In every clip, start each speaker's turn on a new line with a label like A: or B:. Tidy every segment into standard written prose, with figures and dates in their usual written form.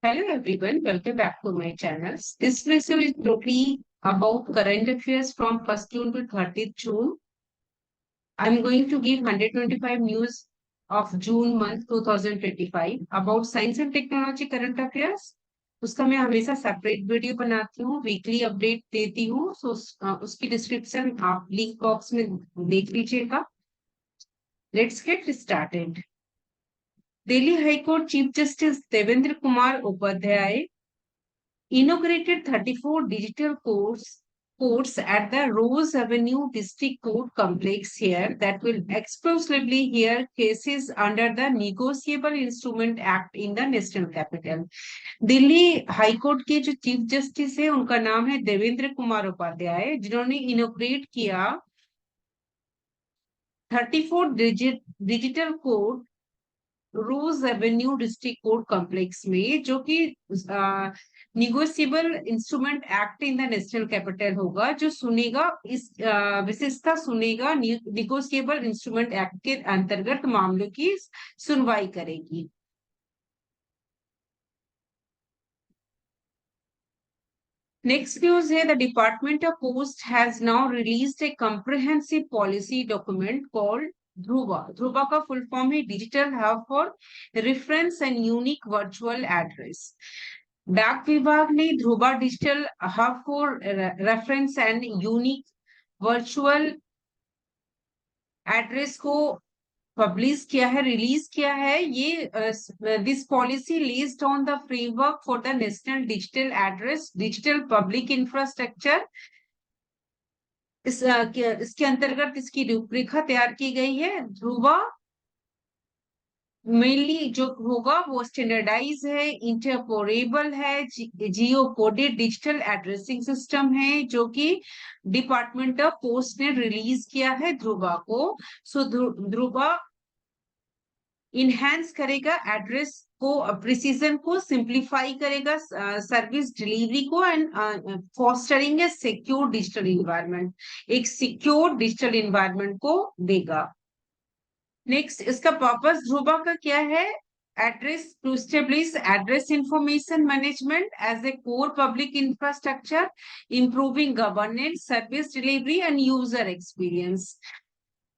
A: Hello everyone, welcome back to my channel. This video is totally about current affairs from 1st June to 30th June. I'm going to give 125 news of June month 2025 about science and technology current affairs. उसका मैं हमेशा separate video बनाती हूँ, weekly update देती हूँ, उसकी description आप link box में देख लीजिएगा. Let's get started. Delhi high court chief justice Devendra Kumar Upadhyay inaugurated 34 digital courts at the Rose Avenue District Court complex here that will exclusively hear cases under the Negotiable Instrument Act in the National Capital. Delhi high court के जो chief justice है उनका नाम है देवेंद्र कुमार उपाध्याय, जिन्होंने इनोग्रेट किया 34 digital court रोज Avenue district court complex में, जो कि negotiable instrument act in the national capital होगा, जो सुनेगा इस विशेषता सुनेगा निगोशिएबल इंस्ट्रूमेंट एक्ट के अंतर्गत मामलों की सुनवाई करेगी. Next news here, the Department of Post has now released a comprehensive policy document called Dhruva. Dhruva का full form है Digital Hub for Reference and Unique Virtual Address. डाक विभाग ने Dhruva digital hub for reference and unique virtual address को publish किया है, release किया है. ये this policy laced on the framework for the national digital address digital public infrastructure. इसके अंतर्गत इसकी रूपरेखा तैयार की गई है. ध्रुवा मेनली जो होगा वो स्टैंडर्डाइज है, इंटरपोरेबल है, geo coded digital addressing system है, जो कि डिपार्टमेंट ऑफ पोस्ट ने रिलीज किया है ध्रुवा को. सो ध्रुवा इनहेंस करेगा एड्रेस को, प्रिसीजन को, सिंप्लीफाई करेगा सर्विस डिलीवरी को, and fostering a secure digital environment, एक सिक्योर डिजिटल इन्वायरमेंट को देगा. नेक्स्ट, इसका पर्पस ध्रुवा का क्या है? Address to establish address information management as a core public infrastructure, improving governance, service delivery and user experience.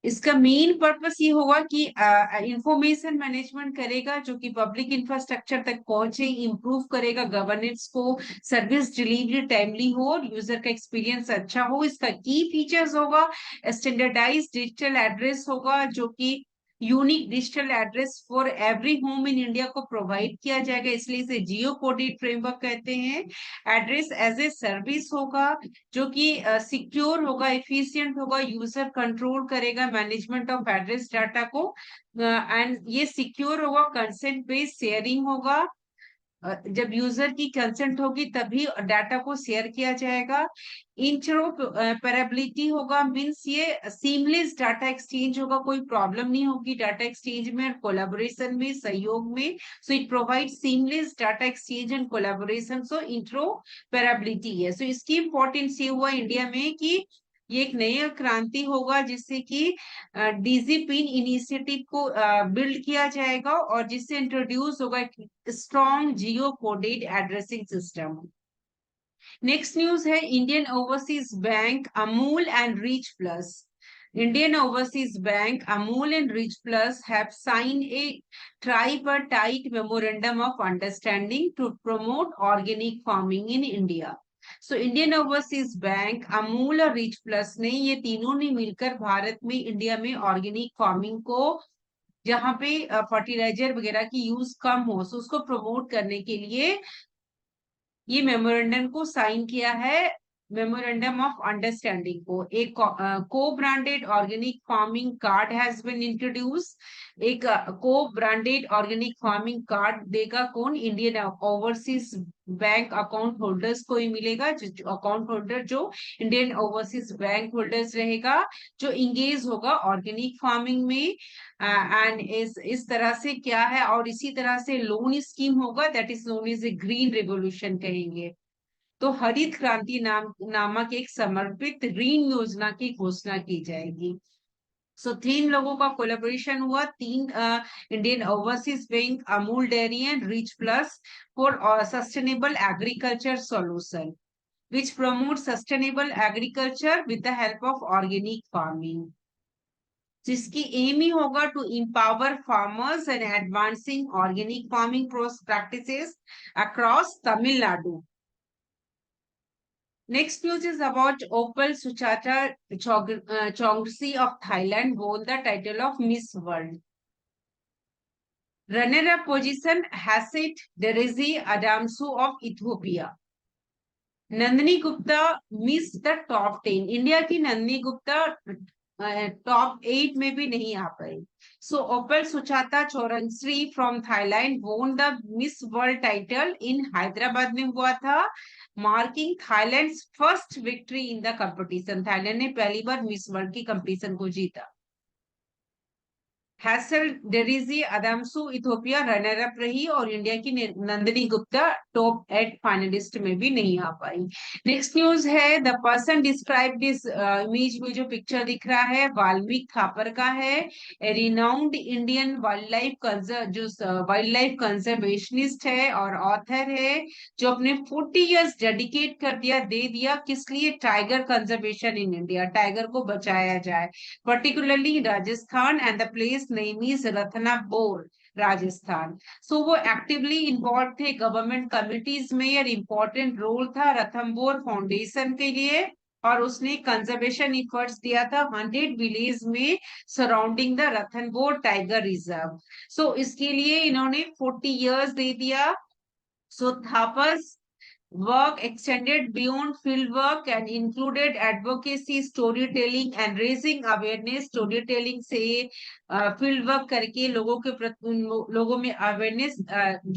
A: इसका main purpose ये होगा कि इंफॉर्मेशन मैनेजमेंट करेगा, जो कि पब्लिक इंफ्रास्ट्रक्चर तक पहुंचे, इंप्रूव करेगा गवर्नेंस को, सर्विस डिलीवरी टाइमली हो और यूजर का एक्सपीरियंस अच्छा हो. इसका की फीचर्स होगा स्टैंडर्डाइज डिजिटल एड्रेस होगा, जो कि unique digital address for every home in India को प्रोवाइड किया जाएगा, इसलिए इसे जियो कोडेड फ्रेमवर्क कहते हैं. एड्रेस एज ए सर्विस होगा, जो कि सिक्योर होगा, एफिशिएंट होगा, यूजर कंट्रोल करेगा मैनेजमेंट ऑफ एड्रेस डाटा को, एंड ये सिक्योर होगा, कंसेंट बेस्ड शेयरिंग होगा. जब यूजर की कंसेंट होगी तभी डाटा को शेयर किया जाएगा. इंटरऑपरेबिलिटी होगा, मीन्स ये सीमलेस डाटा एक्सचेंज होगा, कोई प्रॉब्लम नहीं होगी डाटा एक्सचेंज में, कोलैबोरेशन में, सहयोग में. So it provide seamless data exchange and collaboration. So interoperability है. सो इसकी इंपॉर्टेंस ये हुआ इंडिया में कि ये एक नई क्रांति होगा, जिससे कि डीजीपिन इनिशिएटिव को बिल्ड किया जाएगा और जिससे इंट्रोड्यूस होगा strong geo coded addressing system. Next news है Indian overseas Bank, Amul and Rich Plus. Indian Overseas Bank, Amul and Rich Plus have signed a tripartite memorandum of understanding to promote organic farming in India. So Indian overseas Bank, Amul और rich plus ने, ये तीनों ने मिलकर भारत में, India में organic farming को, जहां पे फर्टिलाइजर वगैरह की यूज कम हो, सो उसको प्रमोट करने के लिए ये मेमोरेंडम को साइन किया है. मेमोरेंडम ऑफ अंडरस्टैंडिंग को, एक को branded organic farming card has been introduce. एक को ब्रांडेड ऑर्गेनिक फार्मिंग कार्ड देगा कौन? Indian overseas bank account holders को ही मिलेगा, जो अकाउंट होल्डर जो इंडियन ओवरसीज बैंक होल्डर्स रहेगा, जो इंगेज होगा ऑर्गेनिक फार्मिंग में. एंड इस तरह से क्या है, और इसी तरह से लोन स्कीम होगा, that is known as a green revolution कहेंगे. तो हरित क्रांति नामक एक समर्पित ऋण योजना की घोषणा की जाएगी. सो तीन लोगों का कोलेबोरेशन हुआ, तीन Indian overseas Bank, Amul dairy and Rich plus for sustainable agriculture solution which promotes sustainable agriculture with the help of organic farming, जिसकी एम ही होगा to empower farmers and advancing organic farming practices across Tamil Nadu. Next news is about Opal Suchata Chongsi of Thailand won the title of Miss World. Runner-up position Hasit Derezi Adamsu of Ethiopia. Nandini Gupta Miss the top 10, India की Nandini Gupta top 8 में भी नहीं आ पाई. So Opal Suchata Chuangsri from Thailand won the Miss World title in Hyderabad में हुआ था, marking Thailand first victory in the competition. Thailand ने पहली बार मिस वर्ल्ड की कंपटीशन को जीता. Hasset Dereje Admassu Ethiopia runner up रही और इंडिया की नंदिनी गुप्ता टॉप 8 फाइनलिस्ट में भी नहीं आ पाई. नेक्स्ट न्यूज है the person describe this image में जो पिक्चर दिख रहा है वाल्मीकि थापर का है. Renowned Indian wild life conservationist है और ऑथर है जो अपने 40 इयर्स डेडिकेट कर दिया दे दिया किस लिए, tiger conservation in India, tiger को बचाया जाए, particularly Rajasthan, and the place name is Ratnabor, Rajasthan. सो वो एक्टिवली इन्वॉल्व थे गवर्नमेंट कमिटीज में और इम्पोर्टेंट रोल था रतनबोर फाउंडेशन के लिए और उसने कंजर्वेशन इफर्ट्स दिया था 100 विलेज में सराउंडिंग द रतनबोर टाइगर रिजर्व. सो इसके लिए इन्होंने 40 इयर्स दे दिया. सो Thapar's work extended beyond field work and included advocacy, storytelling and raising awareness. Storytelling से field work करके लोगों में awareness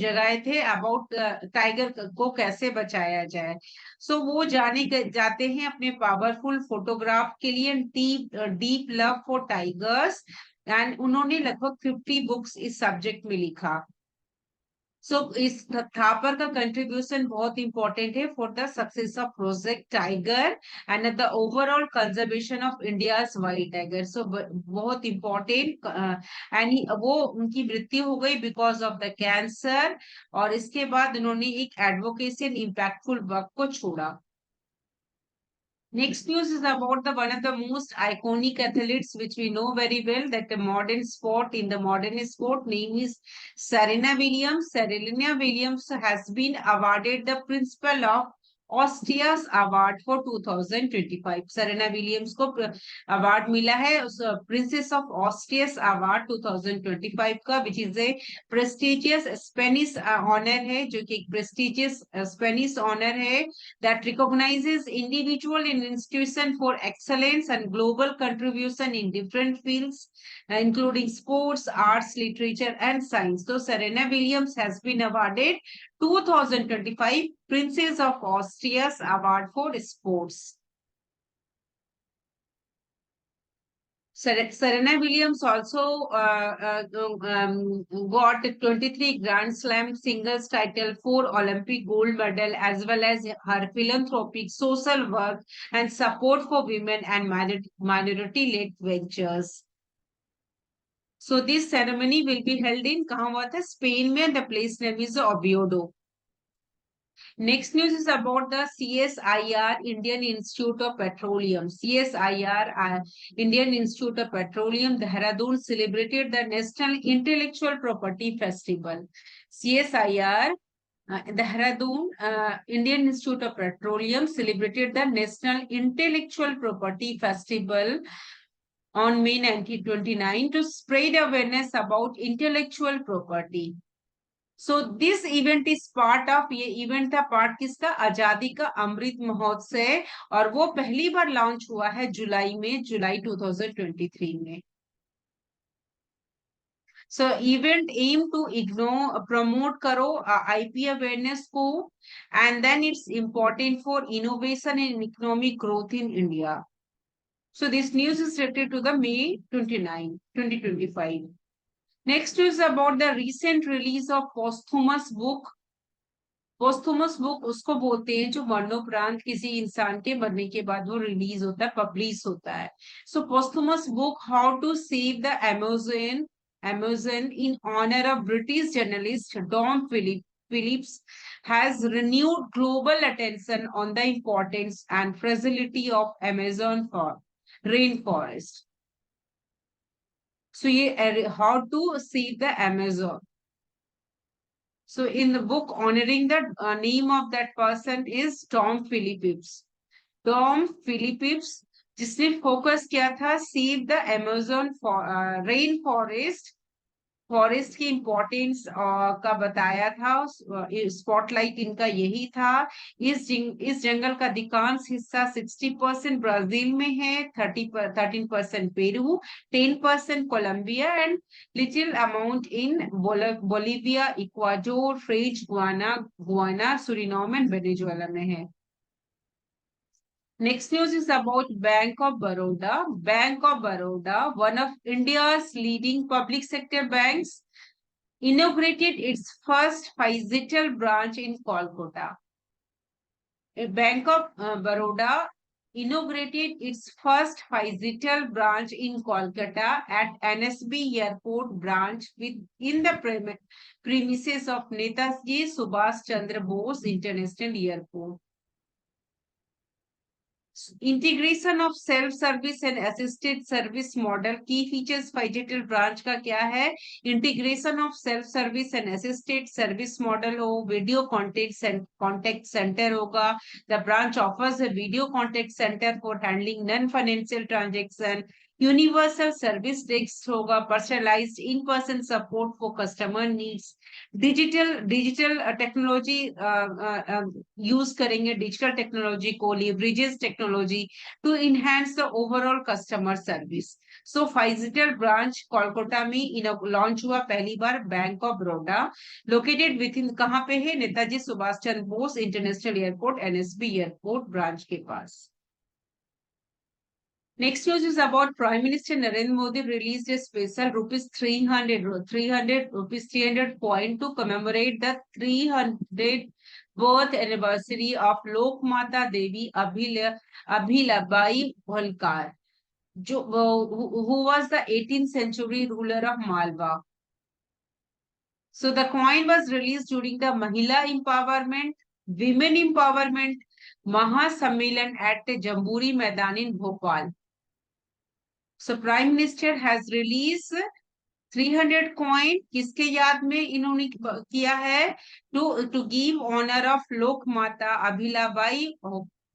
A: जगाए थे about टाइगर को कैसे बचाया जाए. सो वो जाते हैं अपने पावरफुल फोटोग्राफ के लिए, deep love for tigers, and उन्होंने लगभग 50 बुक्स इस सब्जेक्ट में लिखा. सो इस थापर का कंट्रीब्यूशन बहुत इंपॉर्टेंट है for the success of project tiger and the overall conservation of India's wild tiger. So बहुत इंपॉर्टेंट. एंड वो उनकी मृत्यु हो गई बिकॉज ऑफ द कैंसर और इसके बाद उन्होंने एक एडवोकेसी एंड इम्पैक्टफुल वर्क को छोड़ा. Next news is about the one of the most iconic athletes which we know very well, that the modern sport, in the modern sport name is Serena Williams. Serena Williams has been awarded the Principal of Austria's Award for 2025. Serena Williams को award मिला है उस princess of Asturias award 2025 का, which is a prestigious Spanish honour है, जो कि एक prestigious Spanish honour है that recognizes individual and institution for excellence and global contribution in different fields, including sports, arts, literature, and science. So Serena Williams has been awarded 2025 Princess of Austria's Award for Sports. Serena Williams also got 23 Grand Slam singles title, 4 Olympic gold medal, as well as her philanthropic, social work, and support for women and minority-led ventures. So this ceremony will be held in कहाँ हुआ था, Spain में. The place name is Oviedo. Next news is about the CSIR, Indian Institute of Petroleum. CSIR, Indian Institute of Petroleum, Dehradun celebrated the National Intellectual Property Festival. CSIR, Dehradun, Indian Institute of Petroleum celebrated the National Intellectual Property Festival on May 1929 to spread awareness about intellectual property. So this event is part of, ये event था part किसका, आजादी का अमृत महोत्सव, और वो पहली बार launch हुआ है जुलाई 2023 में. So event aim to promote करो आईपी अवेयरनेस को, and then it's important for innovation and economic growth in India. So this news is related to the May 29, 2025. Next is about the recent release of posthumous book posthumous book उसको बोलते हैं जो मरणोपरांत किसी इंसान के मरने के बाद वो रिलीज होता है, पब्लिश होता है. So posthumous book how to save the Amazon in honor of British journalist Dom Phillips has renewed global attention on the importance and fragility of Amazon for rainforest. So, how to save the Amazon. So in the book, honoring the name of that person is Tom Phillips. Tom Phillips, जिसने focus किया था save the Amazon rain forest की importance का बताया था. Spotlight इनका यही था. इस जंगल का अधिकांश हिस्सा 60% ब्राजील में है, 13% Peru, 10% Colombia and little amount in Bolivia, Ecuador, French Guiana, Suriname and Venezuela में है. Next news is about Bank of Baroda. Bank of Baroda, one of India's leading public sector banks, inaugurated its first physical branch in Kolkata. Bank of Baroda inaugurated its first physical branch in Kolkata at NSB Airport branch within the premises of Netaji Subhash Chandra Bose International Airport. Integration of self service and assisted service model. Key features digital branch का क्या है? Integration of self service and assisted service model हो, video contact centre होगा. The branch offers a video contact centre for handling non financial transaction. Universal service desk होगा, personalised in person support for customer needs. Digital technology use करेंगे, digital technology को, leverages technology to enhance the overall customer service. So phygital branch Kolkata में launch हुआ पहली बार. Bank of Baroda located within, कहाँ पे है? Netaji Subhash Chandra Bose international airport, NSB airport branch के पास. Next news is about Prime Minister Narendra Modi released a special rupees 300 coin to commemorate the 300th birth anniversary of Lokmata Devi Abhilabai Holkar, who was the 18th century ruler of Malwa. So the coin was released during the Mahila Empowerment, Women Empowerment Mahasammelan at the Jamburi Maidan in Bhopal. So Prime Minister has released 300 coin. किसके याद में इन्होंने किया है? To give honor of लोक माता अभिलाबाई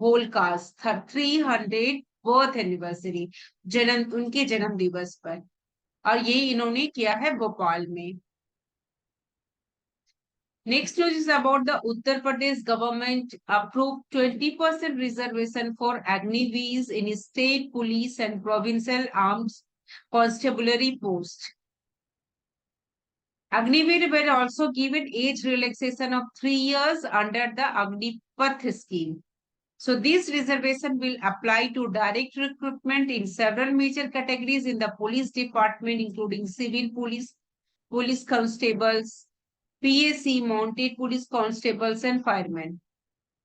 A: होलकार्स 300 birth anniversary, उनके जन्म दिवस पर, और ये इन्होंने किया है भोपाल में. Next news is about the Uttar Pradesh government approved 20% reservation for Agnivees in state police and provincial armed constabulary post. Agniveer were also given age relaxation of 3 years under the Agnipath scheme. So this reservation will apply to direct recruitment in several major categories in the police department, including civil police, police constables, PAC, mounted police constables and fireman.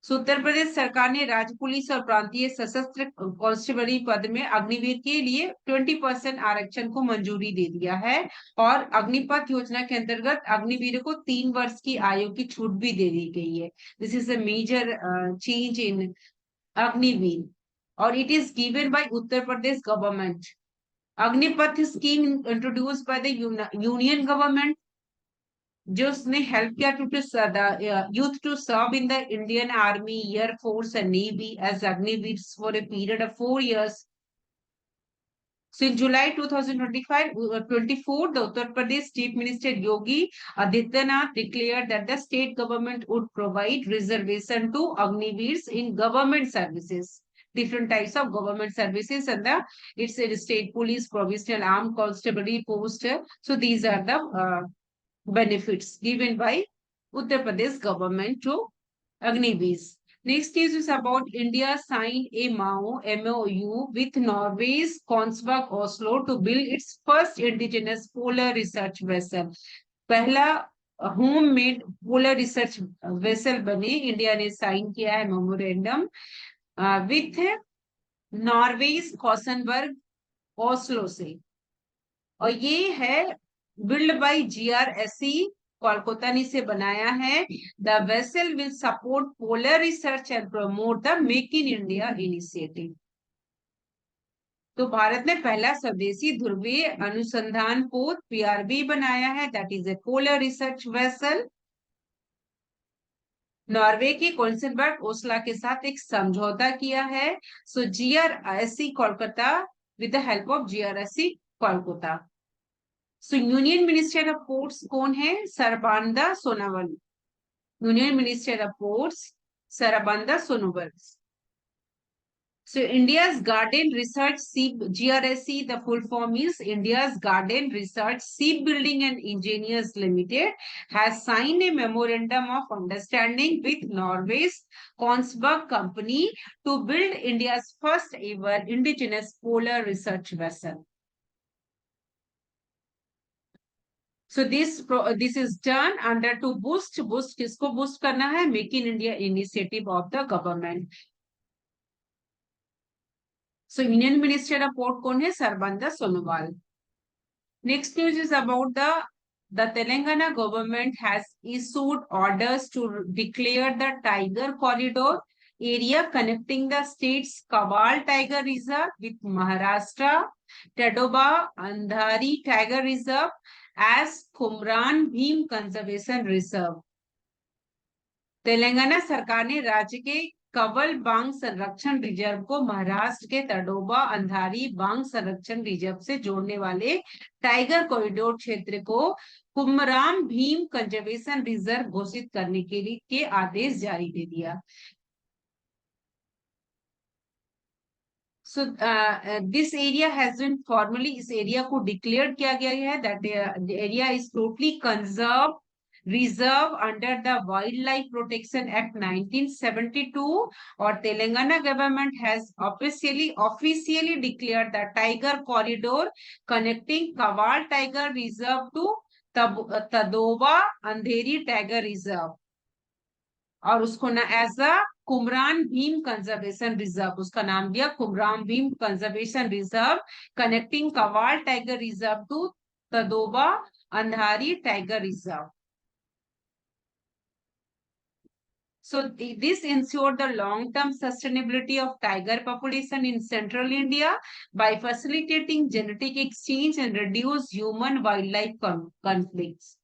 A: So Uttar Pradesh सरकार ने राज्य police और प्रांतीय सशस्त्र कांस्टेबली पद में अग्निवीर के लिए 20% आरक्षण को मंजूरी दे दिया है. और अग्निपथ योजना के अंतर्गत अग्निवीर को 3 वर्ष की आयु की छूट भी दे दी गई है. This is a major change in Agniveer, और it is given by Uttar Pradesh government. Agnipath scheme introduce by the union government, जो उसने हेल्प किया to youth to serve in the Indian Army, Air Force and Navy as Agniveers for a period of 4 years. So in July 2024, the Uttar Pradesh Chief Minister Yogi Adityanath declared that the state government would provide reservation to Agniveers in government services, different types of government services, and it's a state police, provincial armed constabulary post. So these are the benefits given by Uttar Pradesh government to Agniveers. Next news is about India signed a MOU with Norway's Kongsberg Oslo to build its first indigenous polar research vessel. पहला home made polar research vessel बने। India ने sign किया है memorandum with Norway's कॉसनबर्ग Oslo से, और ये है build by GRSC Kolkata ने से बनाया है। The vessel will support polar research and promote the make in India initiative. तो भारत ने पहला स्वदेशी ध्रुवीय अनुसंधान पोत पीआरबी बनाया है, that is a polar research vessel. Norway के कोल्सनबर्ग ओस्ला के साथ एक समझौता किया है। So GRSC Kolkata with the help of GRSC Kolkata. So union minister of ports कौन है? Sarbananda Sonowal. Union minister of ports Sarbananda Sonowal. So India's Garden Research GRSC, the full form is India's Garden Research Shipbuilding and Engineers Limited, has signed a memorandum of understanding with Norway's Kongsberg Company to build India's first ever indigenous polar research vessel. So this is done under to boost किसको boost करना है? Make in India initiative of the government. So Union Minister of Port कौन है? Sarbananda Sonowal. Next news is about the Telangana government has issued orders to declare the Tiger Corridor area connecting the state's Kawal Tiger Reserve with Maharashtra, Tadoba Andhari Tiger Reserve as Qumran Bhim Conservation Reserve. Telangana सरकार ने राज्य के कवल बांग संरक्षण reserve को महाराष्ट्र के तडोबा अंधारी बांग संरक्षण रिजर्व से जोड़ने वाले टाइगर कॉरिडोर क्षेत्र को कुमराम भीम कंजर्वेशन रिजर्व घोषित करने के लिए के आदेश जारी दे दिया। So this area has been formally, इस एरिया को डिक्लेयर किया गया है that the area is totally conserved reserve under the Wildlife Protection Act 1972, और Telangana government has officially declared the Tiger Corridor connecting Kawal Tiger Reserve to Tadoba Andheri Tiger Reserve, और उसको ना as a Kumram Bheem conservation reserve, उसका नाम दिया Kumram Bheem conservation reserve connecting Kawal tiger reserve to Tadoba Andhari tiger reserve. So this ensured the long-term sustainability of tiger population in central India by facilitating genetic exchange and reduce human-wildlife conflicts.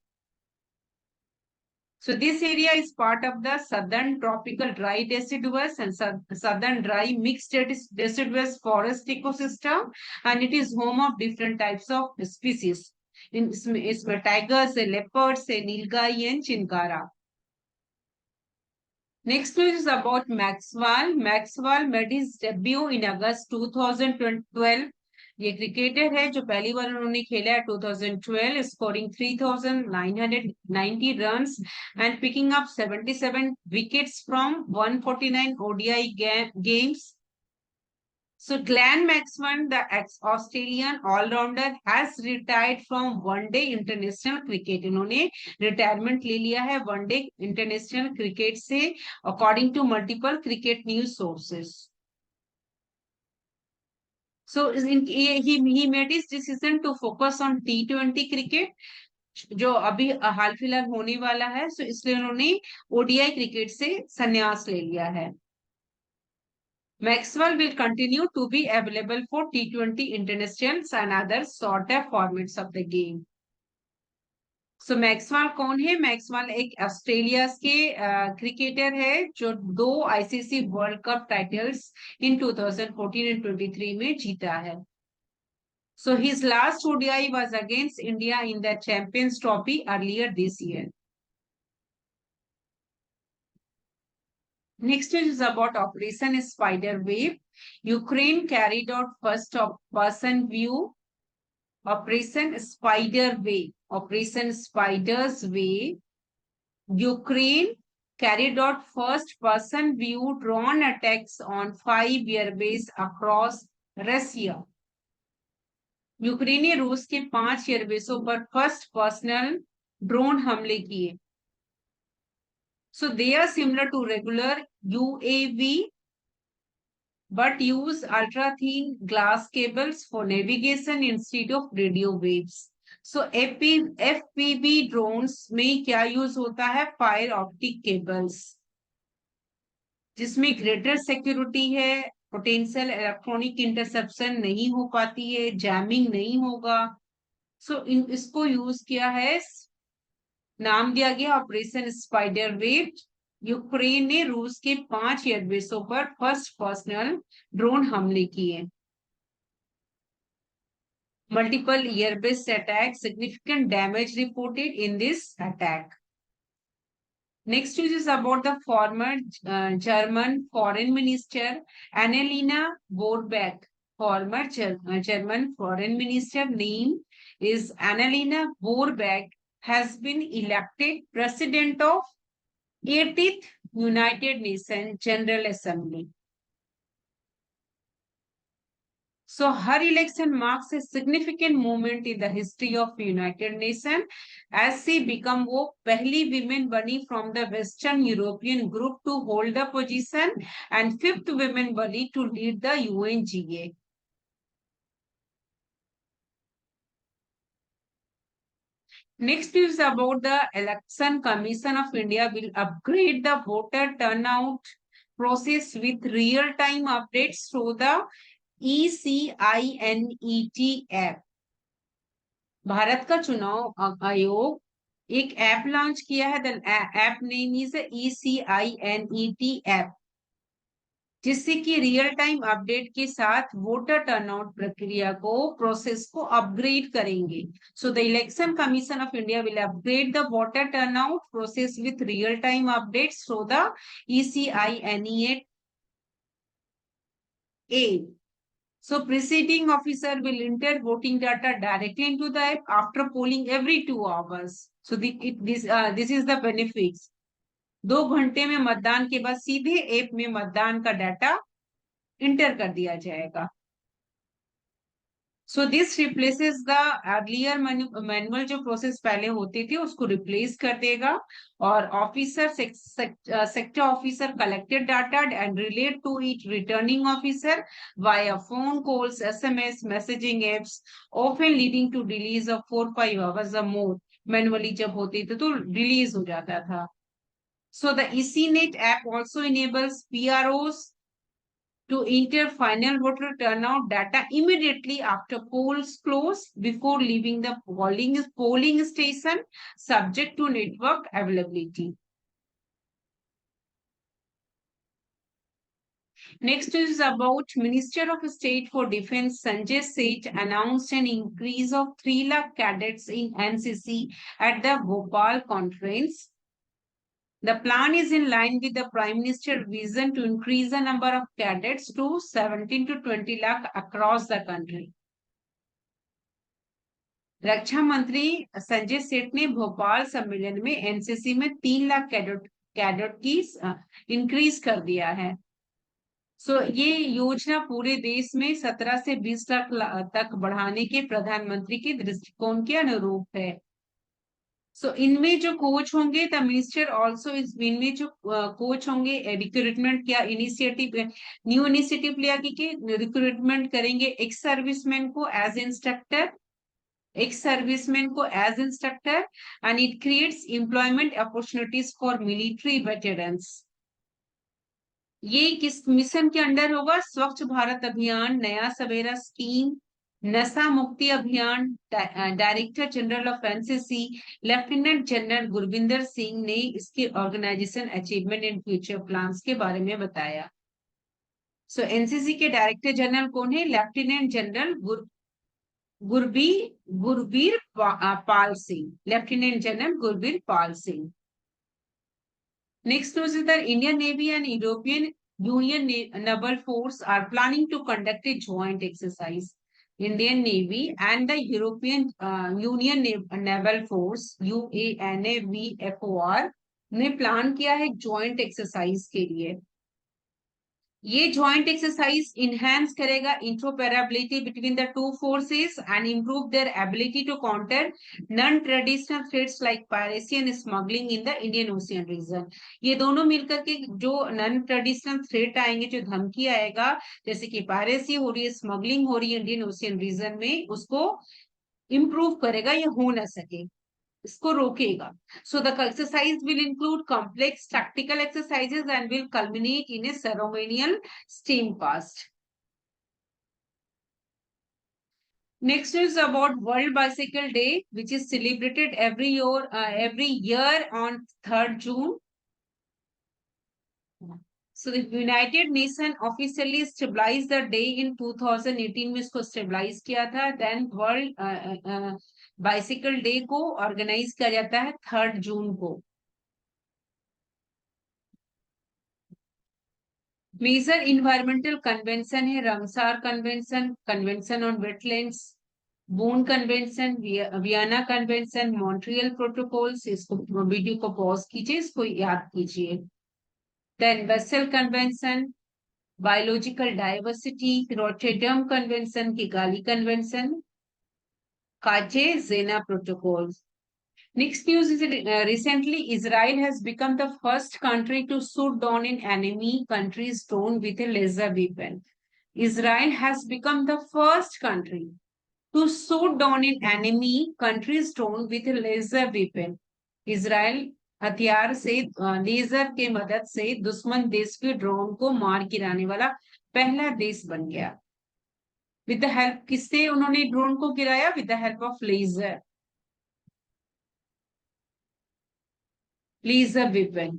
A: So this area is part of the southern tropical dry deciduous and southern dry mixed deciduous forest ecosystem, and it is home of different types of species. इसमें tigers, leopards, nilgai and chinkara. Next news is about Maxwell. Maxwell made his debut in August 2012. ये cricketer है जो पहली बार उन्होंने खेला है 2012, scoring 3,990 runs and picking up 77 wickets from 149 ODI games. So Glenn Maxwell, the ex-Australian all-rounder, has retired from one-day international cricket. इन्होंने retirement ले लिया है वनडे इंटरनेशनल क्रिकेट से, according to multiple cricket news sources. So he made his decision to focus on T20 cricket, जो अभी हाल फिलहाल होने वाला है, so इसलिए उन्होंने ओडीआई क्रिकेट से संन्यास ले लिया है. Maxwell will continue to be available for T20 internationals and other shorter formats of the game. So Maxwell कौन है? Maxwell एक ऑस्ट्रेलिया के क्रिकेटर है जो 2 ICC world cup titles in 2014 and 23 में जीता है. So his last ODI was against India in the Champions Trophy earlier this year. Next is about Operation Spiderweb. Ukraine carried out first person view Operation Spiderweb. Operation Spider's Way. Ukraine carried out first person view drone attacks on 5 airbase across Russia. Ukraine ने रूस के 5 एयरबेसों पर first personal drone हमले किए. So they are similar to regular UAV but use ultra thin glass cables for navigation instead of radio waves. So FPV drones में क्या use होता है? फायर ऑप्टिक केबल्स, जिसमें ग्रेटर सिक्योरिटी है, potential electronic interception नहीं हो पाती है, जैमिंग नहीं होगा. सो इसको यूज किया है, नाम दिया गया ऑपरेशन स्पाइडर वेव. यूक्रेन ने रूस के 5 एयरबेसों पर फर्स्ट पर्सनल ड्रोन हमले किए. Multiple air-based attacks, significant damage reported in this attack. Next news is about the former German Foreign Minister Annalena Baerbock. Former German Foreign Minister name is Annalena Baerbock has been elected President of 80th United Nations General Assembly. So her election marks a significant moment in the history of United Nations as she become वो पहली women बनी from the Western European group to hold the position and 5th women बनी to lead the UNGA. Next is about the Election Commission of India will upgrade the voter turnout process with real-time updates through the ECINET app. Bharat का चुनाव आयोग एक app launch किया है. The app name is ECINET app, जिससे कि real time update के साथ वोटर टर्नआउट प्रक्रिया को, प्रोसेस को अपग्रेड करेंगे. So the election commission of India will upgrade the voter turnout process with real time updates through the ECINET app. So preceding officer will enter voting data directly into the app after polling every 2 hours. So this is the benefits. 2 घंटे में मतदान के बाद सीधे app में मतदान का data inter कर दिया जाएगा. So this replaces the earlier manual जो प्रोसेस पहले होती थी उसको रिप्लेस कर देगा. और officer sector officer collected data and relate to it returning officer via phone calls, SMS, messaging apps, often leading to delays of 4-5 hours or more. Manually जब होती थी तो रिलीज हो जाता था. So the ECNet app also enables PROs to enter final voter turnout data immediately after polls close before leaving the polling station, subject to network availability. Next is about Minister of State for Defense Sanjay Seth announced an increase of 3 lakh cadets in NCC at the Bhopal conference. The plan is in line with the Prime Minister's vision to increase the number of cadets to 17 to 20 lakh across the country. रक्षा मंत्री संजय सेठ ने भोपाल सम्मेलन में NCC में 3 lakh cadet की increase कर दिया है. सो ये योजना पूरे देश में 17 से 20 लाख तक बढ़ाने के प्रधानमंत्री के दृष्टिकोण के अनुरूप है. सो इनमें जो कोच होंगे द मिनिस्टर ऑल्सो इनमें जो कोच होंगे रिक्रूटमेंट क्या इनिशिएटिव न्यू इनिशिएटिव लिया कि रिक्रूटमेंट करेंगे एक्स सर्विसमैन को as instructor and it creates employment opportunities for military veterans. ये किस मिशन के अंडर होगा? स्वच्छ भारत अभियान, नया सवेरा स्कीम, नशा मुक्ति अभियान. Director general of NCC lieutenant general Gurvinder Singh ने इसके organization achievement and future plans के बारे में बताया. सो एनसीसी के डायरेक्टर जनरल कौन है? Lieutenant general Gurbir Pal Singh. Lieutenant general Gurbir Pal Singh. Next news is that Indian Navy and European Union Naval Force are planning to conduct a joint exercise. Indian Navy and the European Union Naval Force UANAVFOR ने plan किया है joint exercise के लिए. ये joint exercise enhance करेगा interoperability between the two forces and improve their ability to counter non traditional threats like piracy and smuggling in the Indian ocean region. ये दोनों मिलकर के जो नॉन ट्रेडिशनल थ्रेट आएंगे, जो धमकी आएगा, जैसे कि पायरेसी हो रही है, स्मगलिंग हो रही है इंडियन ओशियन रीजन में, उसको इम्प्रूव करेगा, ये हो ना सके, इसको रोकेगा। So the exercise will include complex tactical exercises and will culminate in a ceremonial steam cast. Next is about World Bicycle Day, which is celebrated every year on 3rd June. So the United Nations officially stabilized the day in 2018 में इसको stabilize किया था। Then World Bicycle Day को organize किया जाता है 3rd June को। Major environmental convention है Ramsar convention, convention on wetlands, Bonn convention, Vienna convention, Montreal protocols. इसको वीडियो को पॉज कीजिए, इसको याद कीजिए। Then Basel convention, biological diversity, Rotterdam convention, Kigali convention, Cartagena protocols. Next news is recently Israel has become the first country to shoot down an enemy country's drone with a laser weapon. Israel has become the first country to shoot down an enemy country's drone with a laser weapon. Israel हथियार से laser के मदद से दुश्मन देश के drone को मार गिराने वाला पहला देश बन गया। विद द हेल्प किससे उन्होंने ड्रोन को गिराया? With the help of laser weapon.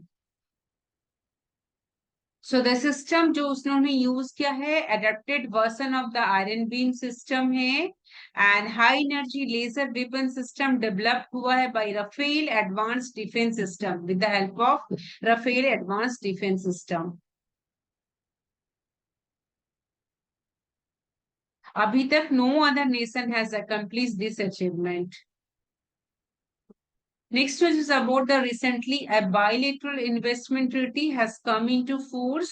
A: So the system जो उन्होंने यूज किया है adapted version of the iron beam system है and high energy laser weapon system develop हुआ है by Rafael advance defence system, with the help of Rafael advance defence system. अभी तक no other nation has accomplished this achievement. Next is about the recently a bilateral investment treaty has come into force.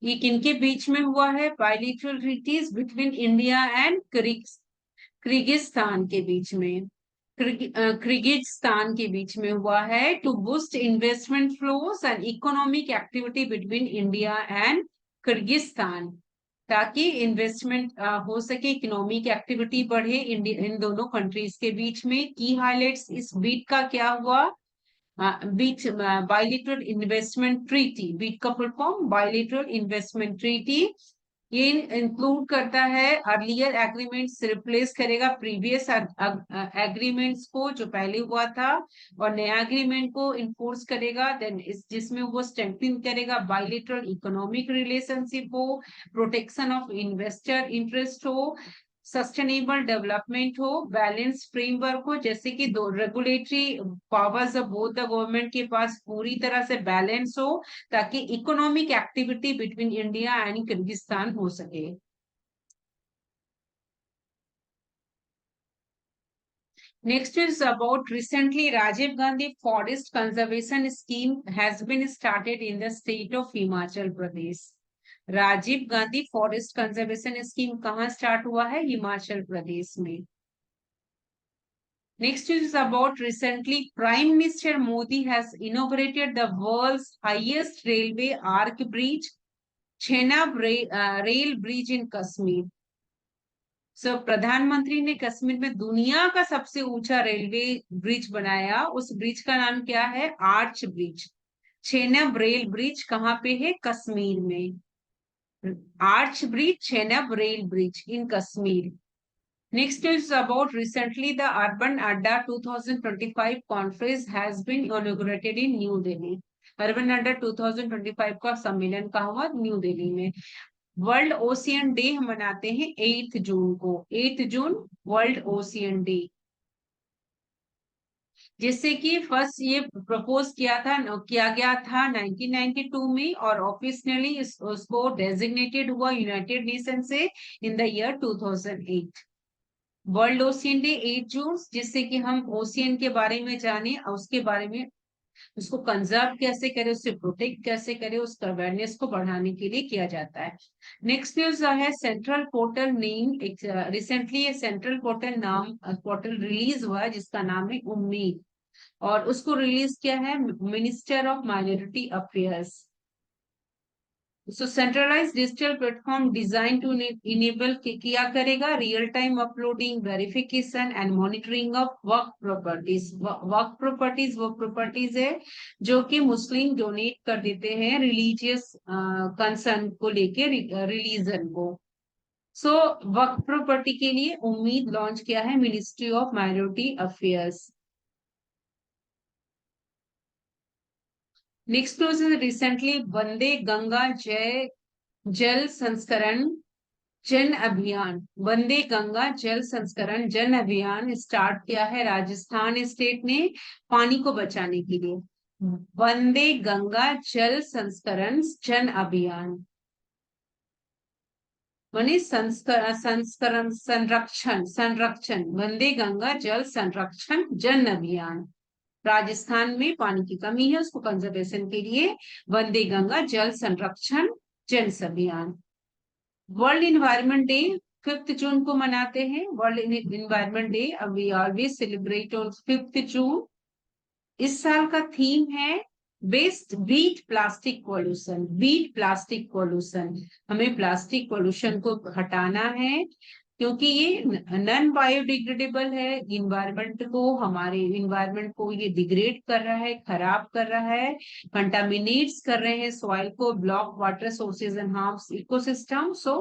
A: ये किनके बीच में हुआ है? Bilateral treaties between India and Kyrgyzstan के बीच में, किर्गिस्तान के बीच में हुआ है to boost investment flows and economic activity between India and Kyrgyzstan, ताकि इन्वेस्टमेंट हो सके, इकोनॉमिक एक्टिविटी बढ़े इन दोनों कंट्रीज के बीच में। की हाइलाइट्स इस बीट का क्या हुआ? बीच बायलिटरल इन्वेस्टमेंट ट्रीटी, बीट का फुल फॉर्म बायलिटरल इन्वेस्टमेंट ट्रीटी। ये इंक्लूड करता है अर्लियर एग्रीमेंट्स, रिप्लेस करेगा प्रीवियस एग्रीमेंट्स को जो पहले हुआ था, और नया एग्रीमेंट को इन्फोर्स करेगा। देन जिसमें वो स्ट्रेंथन करेगा बायलिटरल इकोनॉमिक रिलेशनशिप हो, प्रोटेक्शन ऑफ इन्वेस्टर इंटरेस्ट हो, सस्टेनेबल डेवलपमेंट हो, बैलेंस फ्रेमवर्क हो, जैसे कि दो regulatory powers of both the government के पास पूरी तरह से बैलेंस हो, ताकि economic activity between India and Kyrgyzstan हो सके। Next is about recently Rajiv Gandhi Forest Conservation Scheme has been started in the state of Himachal Pradesh. Rajiv Gandhi forest conservation scheme कहाँ start हुआ है? हिमाचल प्रदेश में। Next is about recently Prime Minister Modi has inaugurated the world's highest railway arch bridge, Chenab rail bridge in Kashmir. So प्रधानमंत्री ने कश्मीर में दुनिया का सबसे ऊंचा रेलवे ब्रिज बनाया। उस ब्रिज का नाम क्या है? Arch bridge. Chenab rail bridge कहाँ पे है? कश्मीर में। Arch Bridge, Chenab Rail Bridge in Kashmir. Next is about recently the Urban Adda 2025 conference has been inaugurated in New Delhi. Urban Adda 2025 का सम्मेलन कहाँ हुआ? न्यू दिल्ली में। वर्ल्ड ओशियन डे हम मनाते हैं 8 जून को। 8 जून वर्ल्ड ओशियन डे, जिससे कि फर्स्ट ये प्रपोज किया गया था 1992 में, और ऑफिशियली उसको डेजिग्नेटेड हुआ यूनाइटेड नेशन से in the year 2008। World ocean day 8 जून, जिससे कि हम ओशियन के बारे में जाने, उसके बारे में उसको कंजर्व कैसे करे, उससे प्रोटेक्ट कैसे करे, उसका अवेयरनेस को बढ़ाने के लिए किया जाता है। नेक्स्ट न्यूज है सेंट्रल पोर्टल नेम, रिसेंटली ये सेंट्रल पोर्टल नाम पोर्टल रिलीज हुआ है जिसका नाम है उम्मीद, और उसको रिलीज किया है minister of minority affairs. So centralize digital platform design to enable किया करेगा real time uploading, verification and monitoring of वर्क प्रॉपर्टीज। वर्क प्रॉपर्टीज वो प्रॉपर्टीज है जो कि मुस्लिम डोनेट कर देते हैं रिलीजियस कंसर्न को लेके, रिलीजन को। सो वर्क प्रॉपर्टी के लिए उम्मीद लॉन्च किया है ministry of minority affairs. Next news is recently Vande Ganga जय जल संस्करण जन अभियान, वंदे गंगा जल संस्करण जन अभियान स्टार्ट किया है राजस्थान स्टेट ने पानी को बचाने के लिए। वंदे गंगा जल संस्करण जन अभियान माने संस्करण संरक्षण, संरक्षण, वंदे गंगा जल संरक्षण जन अभियान। राजस्थान में पानी की कमी है, उसको कंजर्वेशन के लिए वंदे गंगा जल संरक्षण जन अभियान। वर्ल्ड इन्वायरमेंट डे 5 जून को मनाते हैं। World environment day we always celebrate on 5 June. इस साल का थीम है best beat plastic pollution, beat plastic pollution. हमें प्लास्टिक पॉल्यूशन को हटाना है क्योंकि ये नॉन बायोडिग्रेडेबल है, इन्वायरमेंट को, हमारे इन्वायरमेंट को ये डिग्रेड कर रहा है, खराब कर रहा है, कंटामिनेट्स कर रहे हैं सॉइल को, block water sources and harms ecosystem. So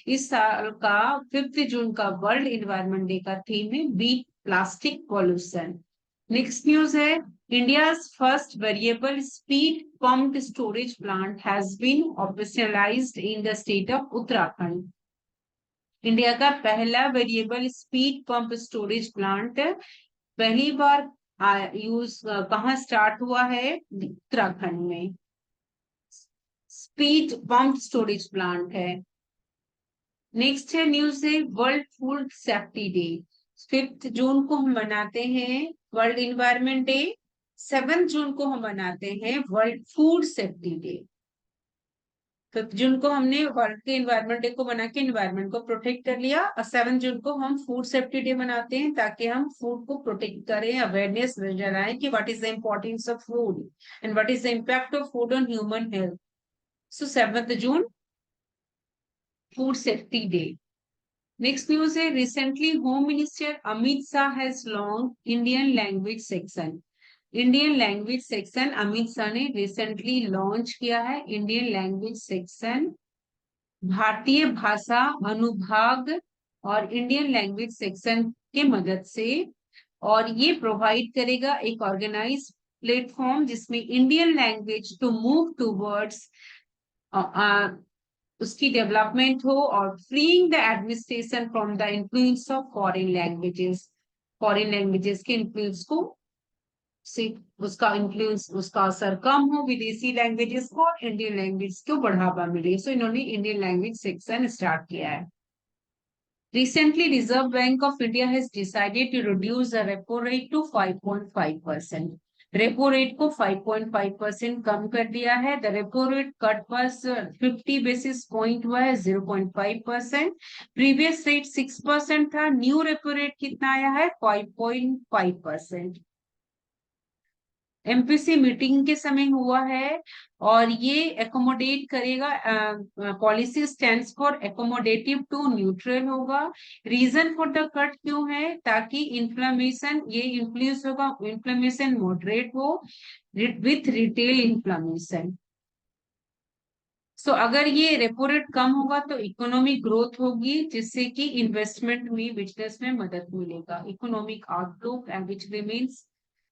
A: इस साल का 5 जून का वर्ल्ड इन्वायरमेंट डे का थीम है beat plastic pollution. Next news है India's first variable speed pumped storage plant has been operationalized in the state of Uttarakhand. India का पहला variable speed pump storage plant पहली बार यूज कहाँ start हुआ है, उत्तराखंड में। स्पीड पंप स्टोरेज प्लांट है। Next है न्यूज है वर्ल्ड फूड सेफ्टी डे। 5 जून को हम मनाते हैं वर्ल्ड इन्वायरमेंट डे, 7 जून को हम मनाते हैं वर्ल्ड फूड सेफ्टी डे। 5 जून को हमने वर्ल्ड के इन्वायरमेंट डे को बना के इन्वायरमेंट को प्रोटेक्ट कर लिया, और 7 जून को हम फूड सेफ्टी डे मनाते हैं ताकि हम फूड को प्रोटेक्ट करें, अवेयरनेस जलाएं कि what is the importance of food and what is the impact of food on human health. So 7 जून food safety day. Next news है recently home minister Amit Shah has launch Indian language section. Indian language section Amit Shah ने recently launch किया है, Indian language section भारतीय भाषा अनुभाग और Indian language section के मदद से, और ये प्रोवाइड करेगा एक ऑर्गेनाइज प्लेटफॉर्म जिसमें Indian language to move towards उसकी डेवलपमेंट हो और freeing the administration from the influence of foreign languages, foreign languages के इन्फ्लुएंस को से उसका इन्फ्लुएंस, उसका असर कम हो विदेशी लैंग्वेजेस को, और इंडियन लैंग्वेज को बढ़ावा मिले। सो इन्होंने इंडियन लैंग्वेज सेक्शन स्टार्ट किया है। Recently, Reserve Bank of India has decided to reduce the repo rate to 5.5%. Repo rate को 5.5% कम कर दिया है। The repo rate cut was 50 basis point हुआ है 0.5%। प्रीवियस रेट 6% था, न्यू रेपो रेट कितना आया है 5.5%। एमपीसी मीटिंग के समय हुआ है और ये एकोमोडेट करेगा, policy stands for accommodative to neutral होगा। रीजन फॉर द कट क्यों है, ताकि इन्फ्लेमेशन, ये इन्फ्लुएंस होगा, इन्फ्लेमेशन मॉडरेट हो विथ रिटेल इन्फ्लेमेशन। सो अगर ये रेपो रेट कम होगा तो इकोनॉमिक ग्रोथ होगी, जिससे कि इन्वेस्टमेंट में, बिजनेस में मदद मिलेगा। Economic outlook and which remains,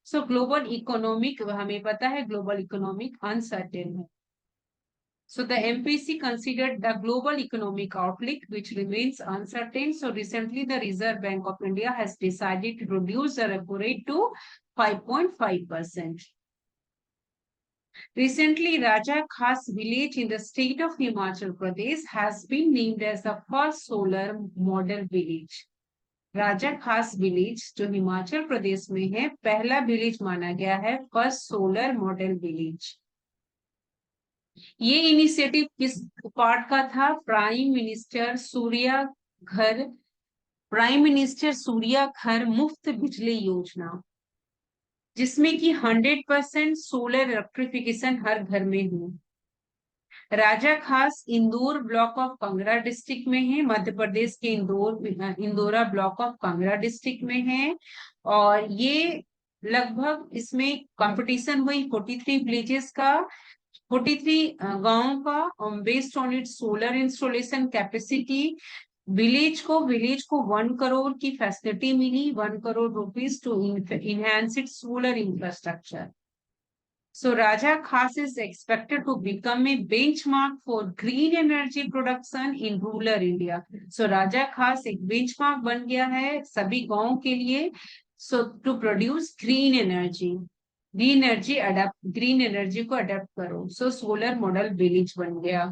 A: so global economic, हमें पता है ग्लोबल इकोनॉमिक अनसर्टेन है। So the MPC considered the global economic outlook, which remains uncertain. So recently, the Reserve Bank of India has decided to reduce the repo rate to 5.5%. Recently, Raja Khas village in the state of Himachal Pradesh has been named as the first solar model village. राजा खास village जो हिमाचल प्रदेश में है, पहला village माना गया है, first solar model village. ये initiative किस पार्ट का था? प्राइम मिनिस्टर सूर्या घर मुफ्त बिजली योजना, जिसमें कि 100% सोलर इलेक्ट्रिफिकेशन हर घर में हो। राजा खास Indore block of Kangra district में है, मध्य प्रदेश के Indora block of Kangra district में है। और ये लगभग इसमें कंपटीशन हुई 43 विलेजेस का, 43 गांवों का, based on it solar installation capacity. Village को 1 करोड़ की फैसिलिटी मिली, 1 crore rupees to enhance it solar infrastructure. So Raja Khas is expected to become a benchmark for green energy production in rural India. So Raja Khas एक benchmark बन गया है सभी गांवों के लिए, so to produce green energy. Green energy को adapt करो, so सोलर मॉडल विलेज बन गया।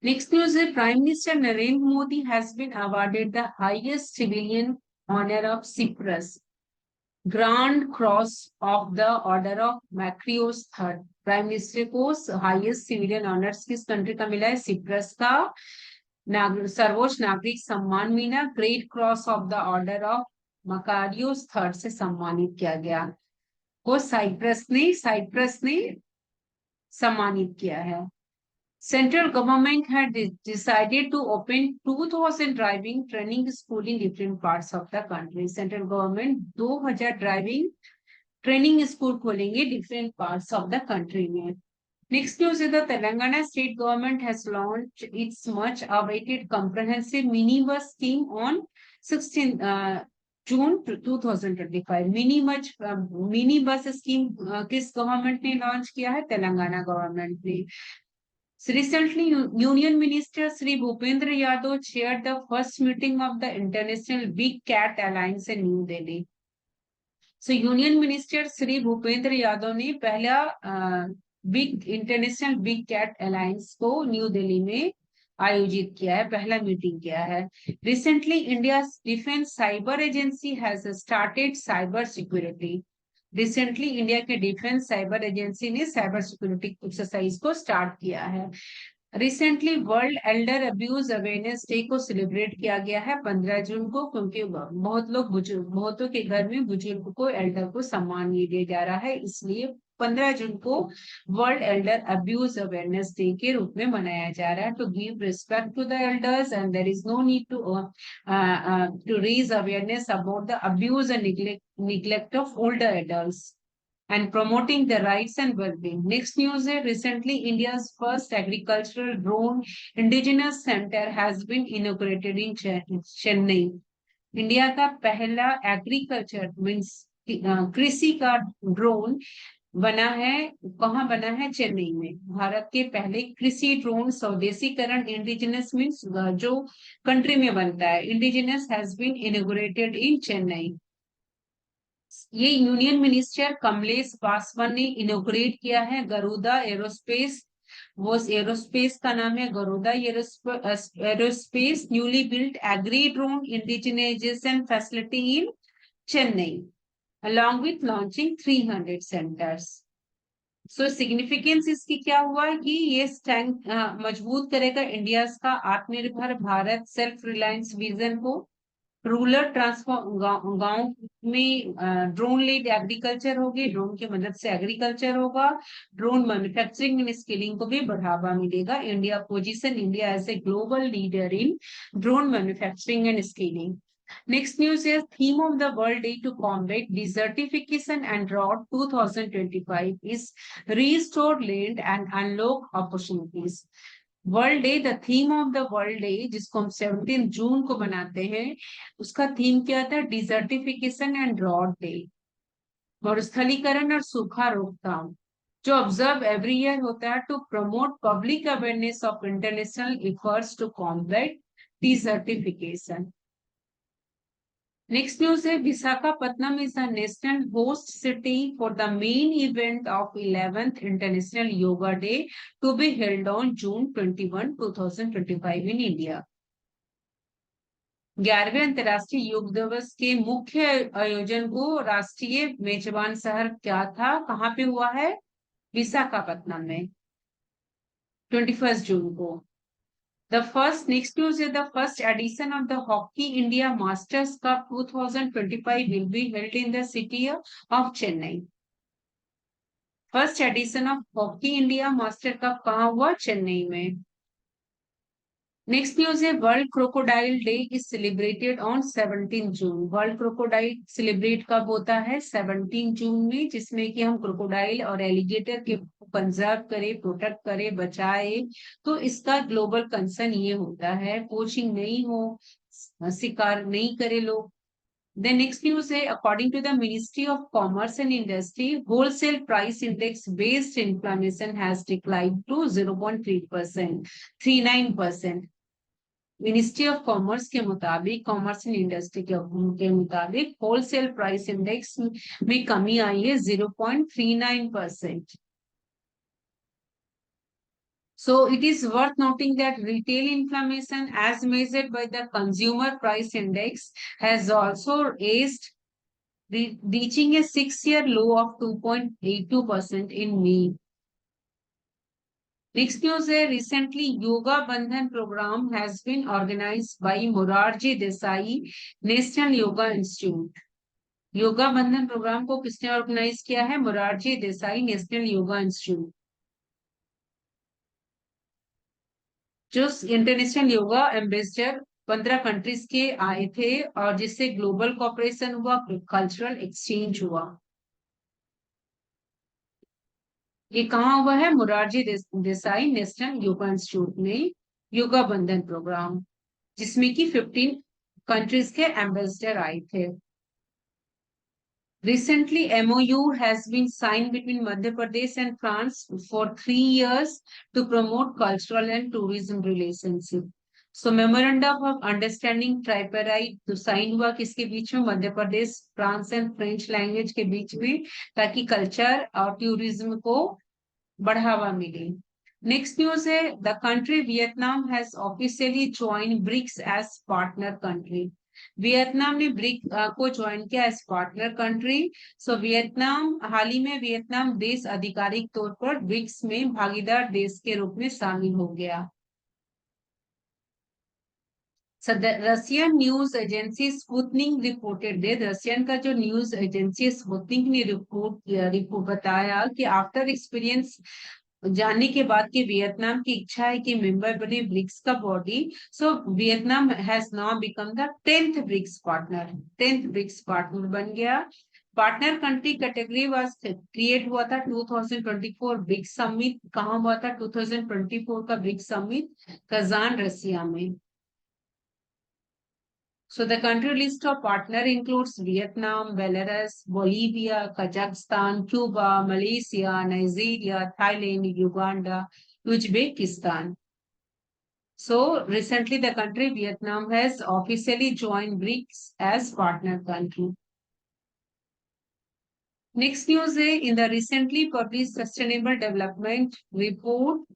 A: Next news is Prime Minister Narendra Modi has been awarded the highest civilian honor of Cyprus, grand cross of the order of Makarios third. Prime minister को highest civilian honours किस country का मिला है? Cyprus का सर्वोच्च नागरिक सम्मान मिला, great cross of the order of Makarios third से सम्मानित किया गया। वो साइप्रस ने सम्मानित किया है। Central government had decided to open 2000 driving training school in different parts of the country. Central government 2000 driving training school खोलेंगे different parts of the country में। Next news is the Telangana state government has launched its much awaited comprehensive minibus scheme on 16 June 2025। Mini bus scheme किस government ने launch किया है? Telangana government ने। Recently, Union Minister Sri Bhupendra Yadav chaired the first meeting of the International Big Cat Alliance in New Delhi. So, Union Minister Sri Bhupendra Yadav ने पहला international big cat alliance को new Delhi में आयोजित किया है, पहला meeting किया है। Recently, India's Defense Cyber Agency has started cyber security. Recently India के डिफेंस साइबर एजेंसी ने साइबर सिक्योरिटी एक्सरसाइज को स्टार्ट किया है। Recently world elder abuse awareness day को सेलिब्रेट किया गया है 15 जून को, क्योंकि बहुतों के घर में बुजुर्ग को, एल्डर को सम्मान नहीं दिया जा रहा है, इसलिए 15 जून को world elder abuse awareness day के रूप में मनाया जा रहा है। To give respect to the elders and there is no need to raise awareness about the abuse and neglect of older adults and promoting the rights and well-being. Next news is recently India's first agricultural drone indigenous center has been inaugurated in Chennai. India का पहला agriculture means कृषि का drone बना है, कहाँ बना है? चेन्नई में। भारत के पहले कृषि ड्रोन स्वदेशीकरण, इंडिजिनस मीन्स जो कंट्री में बनता है, indigenous has been inaugurated in Chennai. ये यूनियन मिनिस्टर कमलेश पासवान ने इनोग्रेट किया है। गरुदा एरोस्पेस, वो एरोस्पेस का नाम है Garuda aerospace newly built agri drone indigenisation facility in Chennai along with launching 300 centers. So significance इसकी क्या हुआ है कि ये मजबूत करेगा इंडिया का आत्मनिर्भर भारत सेल्फ रिलायंस विजन को। रूरल ट्रांसफॉर्म गांव में ड्रोन लेड एग्रीकल्चर होगी, ड्रोन की मदद से एग्रीकल्चर होगा, ड्रोन मैन्युफैक्चरिंग एंड स्किलिंग को भी बढ़ावा मिलेगा। India as a global leader in drone manufacturing and skilling. Next news is theme of the World Day to combat desertification and drought 2025 is restore land and unlock opportunities. World day, the theme of the world day जिसको हम 17 जून को मनाते हैं, उसका theme क्या था? Desertification and drought day, मरुस्थलीकरण और सूखा रोकथाम, जो ऑब्जर्व एवरी ईयर होता है to promote public awareness of international efforts to combat desertification. Next news is Visakhapatnam is the national host city for the main event of 11th International Yoga Day to be held on June 21, 2025 in India. 11वें अंतर्राष्ट्रीय योग दिवस के मुख्य आयोजन को राष्ट्रीय मेजबान शहर क्या था, कहाँ पे हुआ है? विशाखापत्तनम में, 21 जून को। The first next news is the first edition of the Hockey India Masters Cup 2025 will be held in the city of Chennai. First edition of hockey India master cup कहाँ हुआ? चेन्नई में। नेक्स्ट न्यूज है world crocodile day is celebrated on 17 June. World crocodile celebrate कब होता है? 17 जून में, जिसमें कि हम क्रोकोडाइल और एलिगेटर के कंजर्व करे, प्रोटेक्ट करे, बचाए। तो इसका ग्लोबल कंसर्न ये होता है पोचिंग नहीं हो, शिकार नहीं करे लोग। The next news is, according to the Ministry of Commerce and Industry, wholesale price index based inflation has declined to 0.3%, 39%. Ministry of commerce के मुताबिक, कॉमर्स एंड इंडस्ट्री के मुताबिक होलसेल प्राइस इंडेक्स में कमी आई है 0.39%. So it is worth noting that retail inflation as measured by the consumer price index has also raised, reaching a 6-year low of 2.82% in May. Next news है recently Yoga Bandhan program has been organized by Morarji Desai National Yoga Institute. Yoga बंधन programme को किसने organise किया है? Morarji Desai national yoga institute, जो international yoga ambassador 15 countries के आए थे और जिससे ग्लोबल कॉपरेशन हुआ, कल्चरल एक्सचेंज हुआ। ये कहाँ हुआ है? मोरारजी देसाई नेशनल योगा इंस्टीट्यूट में योगा बंधन प्रोग्राम, जिसमें कि 15 कंट्रीज के एम्बेसडर आए थे। Recently, MOU has been signed between Madhya Pradesh and France for 3 years to promote cultural and tourism relationship. So, memorandum of understanding tripartite तो साइन हुआ किसके बीच में? Madhya Pradesh, France and French language के बीच में, ताकि कल्चर और टूरिज्म को बढ़ावा मिले। नेक्स्ट न्यूज है the country Vietnam has officially join BRICS as partner country. Vietnam ने ब्रिक को ज्वाइन किया as partner country. So Vietnam हाल ही में वियतनाम देश आधिकारिक तौर पर ब्रिक्स में भागीदार देश के रूप में शामिल हो गया। Russian news agency Sputnik reported that, Russian का जो न्यूज एजेंसी स्पुतनिक ने रिपोर्ट बताया कि आफ्टर एक्सपीरियंस, जानने के बाद कि वियतनाम की इच्छा है कि मेंबर बने ब्रिक्स का body. So Vietnam has now become the 10th BRICS partner, 10th BRICS partner बन गया। Partner country category was create हुआ था 2024 ब्रिक्स समिट। कहाँ हुआ था? 2024 का ब्रिक्स समिट कजान, रसिया में। So the country list of partner includes Vietnam, Belarus, Bolivia, Kazakhstan, Cuba, Malaysia, Nigeria, Thailand, Uganda, Uzbekistan. So recently the country Vietnam has officially joined BRICS as partner country. Next news is in the recently published Sustainable Development Report,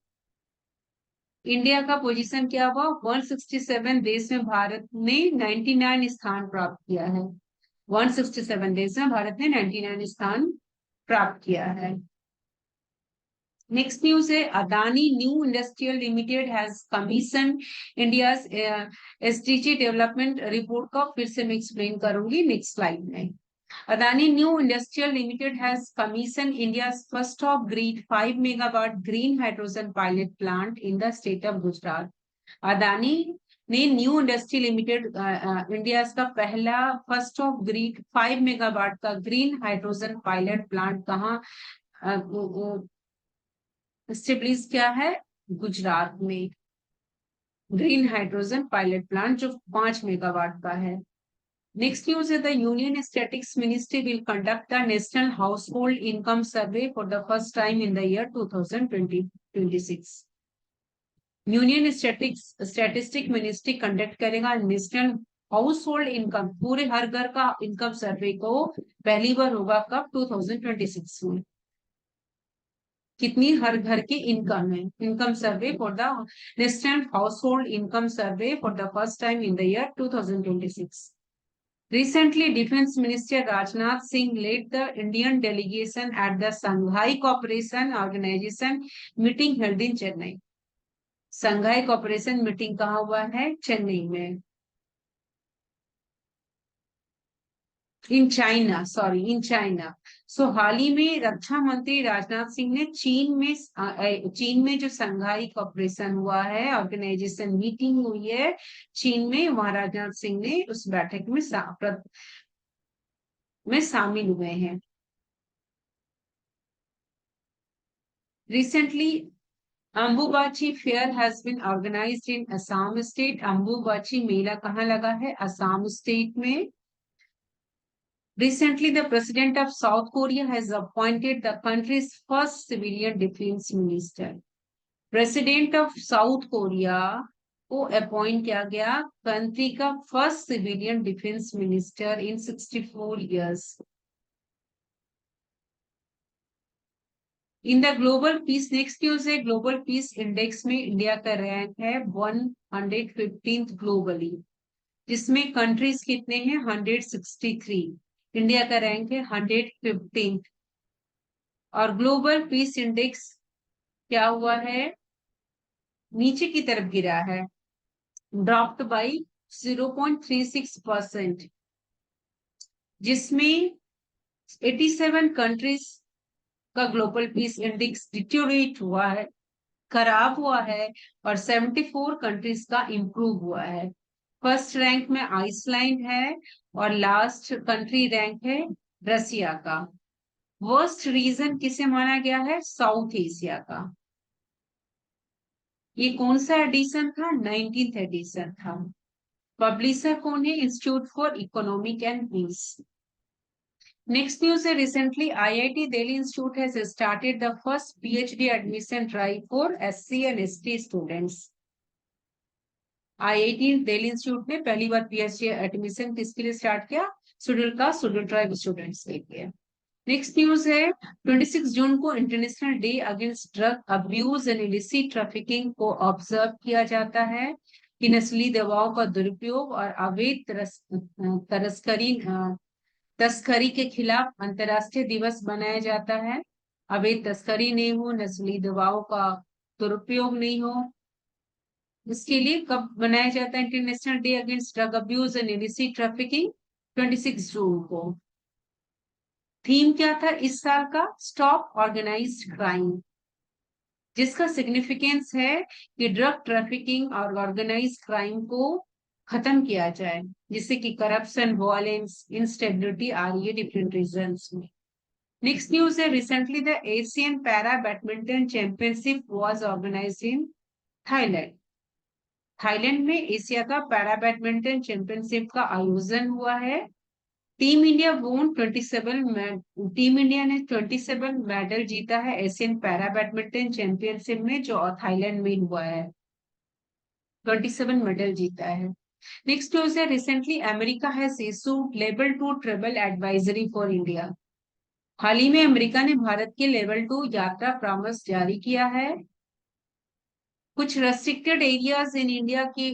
A: India का position क्या हुआ? 167 देश में भारत ने 99 स्थान प्राप्त किया है। 167 देश में भारत ने 99 स्थान प्राप्त किया है। नेक्स्ट न्यूज है Adani new industrial limited has commission India SDG development report का फिर से मैं एक्सप्लेन करूंगी नेक्स्ट स्लाइड में। Adani New Industrial Limited has commissioned India's first off-grid 5 megawatt green hydrogen pilot plant in the state of Gujarat. Adani ने new industry limited India का पहला first of grid 5 megawatt का green hydrogen pilot plant कहाँ establish किया है? गुजरात में। Green hydrogen pilot plant जो 5 megawatt का है। Next news is the Union Statistics Ministry will conduct the National Household Income Survey for the first time in the year 2026. Union Statistics Ministry conduct करेगा National Household Income, पूरे हर घर का income सर्वे को पहली बार होगा कब? 2026 में। कितनी हर घर की इनकम है। Income survey for the national house hold income survey for the first time in the year 2026। Recently, Defense Minister Rajnath Singh led the Indian delegation at the Shanghai Cooperation Organization meeting held in Chennai. Shanghai Cooperation meeting कहाँ हुआ है? चेन्नई में। In China, sorry, in China. So हाल ही में रक्षा मंत्री राजनाथ सिंह ने चीन में जो संघाई कॉपरेशन हुआ है, ऑर्गेनाइजेशन मीटिंग हुई है चीन में, वहां राजनाथ सिंह ने उस बैठक में शामिल हुए हैं। Recently Ambubachi fair has been organised in Assam state. Ambubachi Mela कहाँ लगा है? असम स्टेट में। Recently, the president of South Korea has appointed the country's first civilian defense minister. President of South Korea को अपॉइंट किया गया कंट्री का first civilian defence minister in 64 years. In the global piece, next news है global peace index में India का rank है 115th globally, जिसमें countries कितने हैं? 163। इंडिया का रैंक है 115th। और ग्लोबल पीस इंडेक्स क्या हुआ है? नीचे की तरफ गिरा है, ड्रॉप्ड बाई 0.36%, जिसमें 87 कंट्रीज का ग्लोबल पीस इंडेक्स डिटोरेट हुआ है, खराब हुआ है, और 74 कंट्रीज का इंप्रूव हुआ है। फर्स्ट रैंक में आइसलैंड है और लास्ट कंट्री रैंक है रसिया का। वर्स्ट रीजन किसे माना गया है? साउथ एशिया का। ये कौन सा एडिशन था? 19th एडिशन था। पब्लिशर कौन है? Institute for economic and peace. Next news है recently IIT Delhi institute has started the first PhD admission drive for SC and ST students. IIT Delhi institute ने पहली बार PhD एडमिशन किसके लिए स्टार्ट किया? शेड्यूल ट्राइब स्टूडेंट्स के लिए। नेक्स्ट न्यूज है 26 जून को international day against drug abuse and illicit trafficking को ऑब्जर्व किया जाता है कि नस्ली दवाओं का दुरुपयोग और अवैध तस्करी के खिलाफ अंतर्राष्ट्रीय दिवस मनाया जाता है। अवैध तस्करी नहीं हो, नस्ली दवाओं का दुरुपयोग नहीं हो, इसके लिए कब मनाया जाता है international day against drug abuse and illicit trafficking? 26 जून को। थीम क्या था इस साल का? स्टॉप ऑर्गेनाइज्ड क्राइम, जिसका सिग्निफिकेंस है कि ड्रग ट्रैफिकिंग और ऑर्गेनाइज क्राइम को खत्म किया जाए, जिससे कि करप्शन, वायलेंस, इंस्टेबिलिटी आ रही है डिफरेंट रीजन्स में। नेक्स्ट न्यूज है recently the Asian para badminton championship was organized in Thailand. Thailand में एशिया का पैरा बैडमिंटन चैंपियनशिप का आयोजन हुआ है। टीम इंडिया ने 27 मेडल जीता है एशियन पैरा बैडमिंटन चैंपियनशिप में, जो थाईलैंड में हुआ है। 27 मेडल जीता है। नेक्स्ट न्यूज है recently America has issued level 2 travel advisory for India. हाल ही में अमेरिका ने भारत के लेवल 2 यात्रा परामर्श जारी किया है। कुछ रेस्ट्रिक्टेड एरियाज इन इंडिया के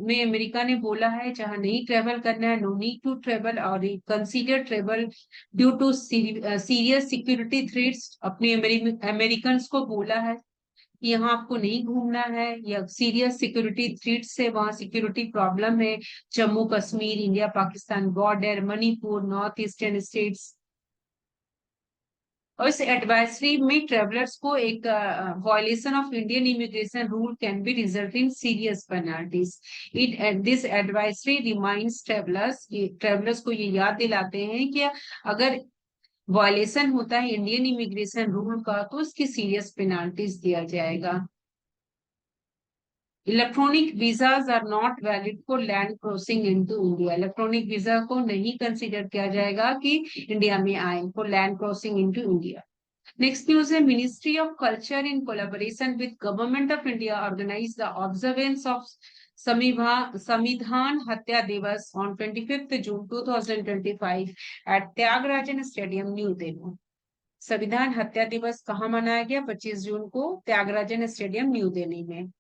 A: में अमेरिका ने बोला है जहां नहीं ट्रेवल करना है, नो नीड टू ट्रेवल, और consider travel due to serious security threats. अपने अमेरिकन को बोला है कि यहाँ आपको नहीं घूमना है, या सीरियस सिक्योरिटी थ्रेट्स है, वहां सिक्योरिटी प्रॉब्लम है। Jammu Kashmir, India Pakistan border, Manipur, north eastern states. और इस एडवाइजरी में ट्रेवलर्स को एक violation of Indian immigration rule can be result in serious penalties. This advisory reminds travellers को ये याद दिलाते हैं कि अगर वायलेशन होता है इंडियन इमिग्रेशन रूल का तो उसकी सीरियस पेनल्टीज दिया जाएगा। Electronic visas are not valid for land crossing into India. Electronic visa को नहीं कंसीडर किया जाएगा कि इंडिया में आए for land crossing into India. Next news है ministry of culture in collaboration with government of India organise the observance of Samvidhan Hatya Diwas on 25 जून 2025 at Tyagarajan stadium New Delhi. Samvidhan Hatya दिवस कहाँ मनाया गया? 25 जून को त्यागराजन स्टेडियम न्यू दिल्ली में।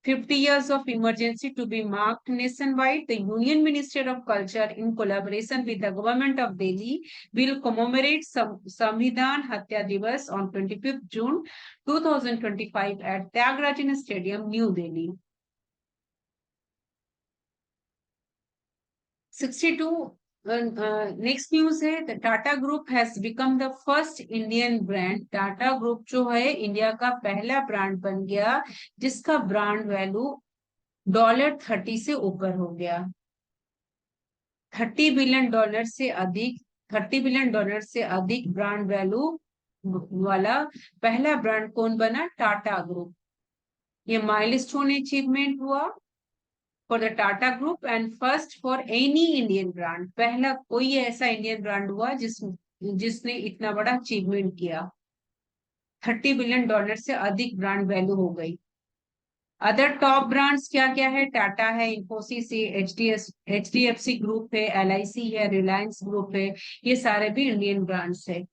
A: 50 years of emergency to be marked nationwide. The Union Ministry of Culture, in collaboration with the Government of Delhi, will commemorate Samvidhan Hatya Divas on 25th June 2025 at Tyagarajan Stadium, New Delhi. 62. Next news है, the Tata group has become the first Indian brand. Tata group जो है India का पहला brand बन गया जिसका brand value $30 से ऊपर हो गया। $30 बिलियन से अधिक, $30 बिलियन से अधिक ब्रांड वैल्यू वाला पहला ब्रांड कौन बना? टाटा ग्रुप। ये माइलस्टोन अचीवमेंट हुआ for the Tata group and first for any Indian brand. पहला कोई ऐसा इंडियन ब्रांड हुआ जिसने इतना बड़ा अचीवमेंट किया। $30 बिलियन से अधिक ब्रांड वैल्यू हो गई। अदर टॉप ब्रांड्स क्या क्या है? टाटा है, इन्फोसिस है, एचडीएफसी ग्रुप है, एलआईसी है, रिलायंस ग्रुप है, ये सारे भी इंडियन ब्रांड्स है।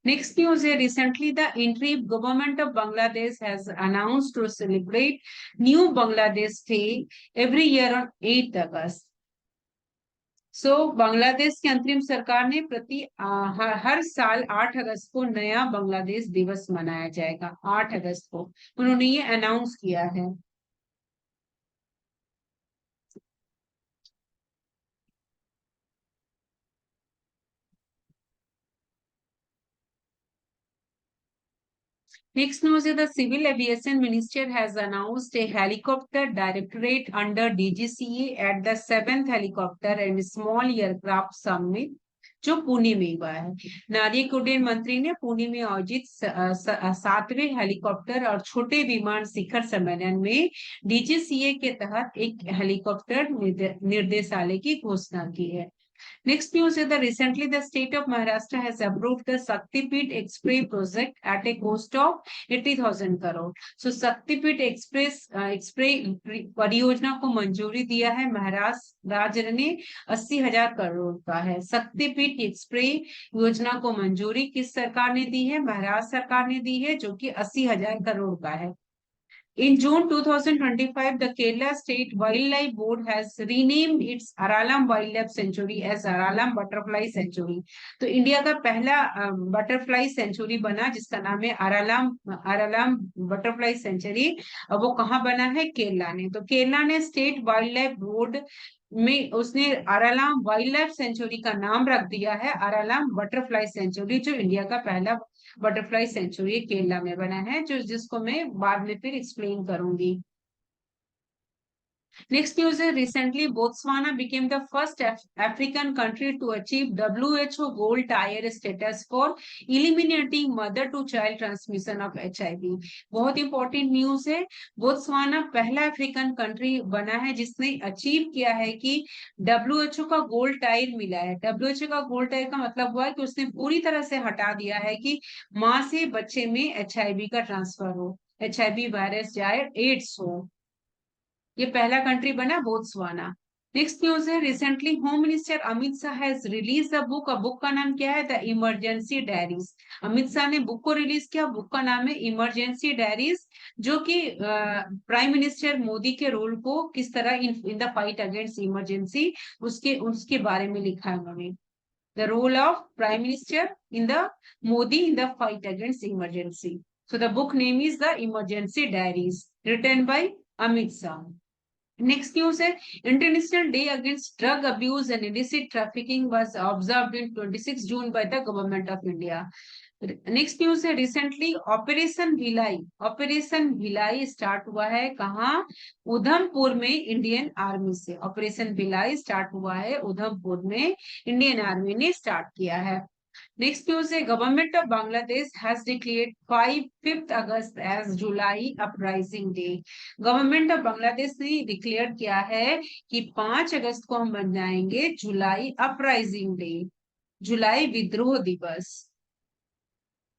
A: Next news है, recently the interim government of Bangladesh has announced to celebrate New Bangladesh Day every year on 8th August. Bangladesh की अंतरिम सरकार ने हर साल 8 अगस्त को नया बांग्लादेश दिवस मनाया जाएगा। 8 अगस्त को उन्होंने ये अनाउंस किया है। Next news is the Civil Aviation Minister has announced a helicopter directorate under DGCA at the 7th Helicopter and Small Aircraft Summit जो पुणे में हुआ है। नागरिक उड्डयन मंत्री ने पुणे में आयोजित 7वें हेलीकॉप्टर और छोटे विमान शिखर सम्मेलन में डीजीसीए के तहत एक हेलीकॉप्टर निर्देशालय की घोषणा की है। Next news is that recently the state of Maharashtra has approved the Shaktipeeth Express project at a cost of 80,000 crore. So Shaktipeeth Express परियोजना को मंजूरी दिया है महाराष्ट्र राज्य ने 80,000 करोड़ का है। शक्तिपीठ एक्सप्रेस योजना को मंजूरी किस सरकार ने दी है? महाराष्ट्र सरकार ने दी है जो कि 80,000 करोड़ का है। In June 2025, the Kerala State Wildlife Board has renamed its Aralam Wildlife Sanctuary as Aralam Butterfly Sanctuary. तो इंडिया का पहला बटरफ्लाई सेंचुरी बना जिसका नाम है अरालाम बटरफ्लाई सेंचुरी। वो कहाँ बना है? केरला ने। तो केरला ने स्टेट वाइल्ड लाइफ बोर्ड में उसने अरालाम वाइल्ड लाइफ सेंचुरी का नाम रख दिया है अरालाम बटरफ्लाई सेंचुरी, जो इंडिया का पहला बटरफ्लाई सेंचुरी केरला में बना है, जिसको मैं बाद में फिर एक्सप्लेन करूंगी। Next news is recently Botswana became the first African country to achieve WHO gold tier status for eliminating mother to child transmission of HIV। बहुत इंपॉर्टेंट न्यूज है। बोत्सवाना पहला अफ्रीकन कंट्री बना है जिसने अचीव किया है कि WHO का गोल्ड टायर मिला है। WHO का गोल्ड टायर का मतलब हुआ है कि उसने पूरी तरह से हटा दिया है कि माँ से बच्चे में HIV का ट्रांसफर हो, HIV वायरस जाए, एड्स हो। ये पहला कंट्री बना बोत्सवाना। नेक्स्ट न्यूज है, recently home minister Amit Shah has release the book. Book का नाम क्या है? The emergency diaries. Amit Shah ने बुक को रिलीज किया। बुक का नाम है इमरजेंसी डायरीज, जो कि प्राइम मिनिस्टर मोदी के रोल को किस तरह in the fight against emergency उसके उसके बारे में लिखा है उन्होंने। The role of prime minister in the Modi in the fight against emergency. So the book name is the emergency diaries written by Amit Shah. Next news है, International Day Against Drug Abuse and Illicit Trafficking was observed in 26 June by the Government of India. Next news है, recently operation Bhilai start हुआ है। कहाँ? उधमपुर में Indian army से operation Bhilai start हुआ है। उधमपुर में इंडियन आर्मी ने स्टार्ट किया है। Next news है, government of Bangladesh has declared 5th August as July uprising day. Government of Bangladesh ने डिक्लेयर किया है कि 5 अगस्त को हम मनाएंगे जुलाई अपराइजिंग डे, जुलाई विद्रोह दिवस।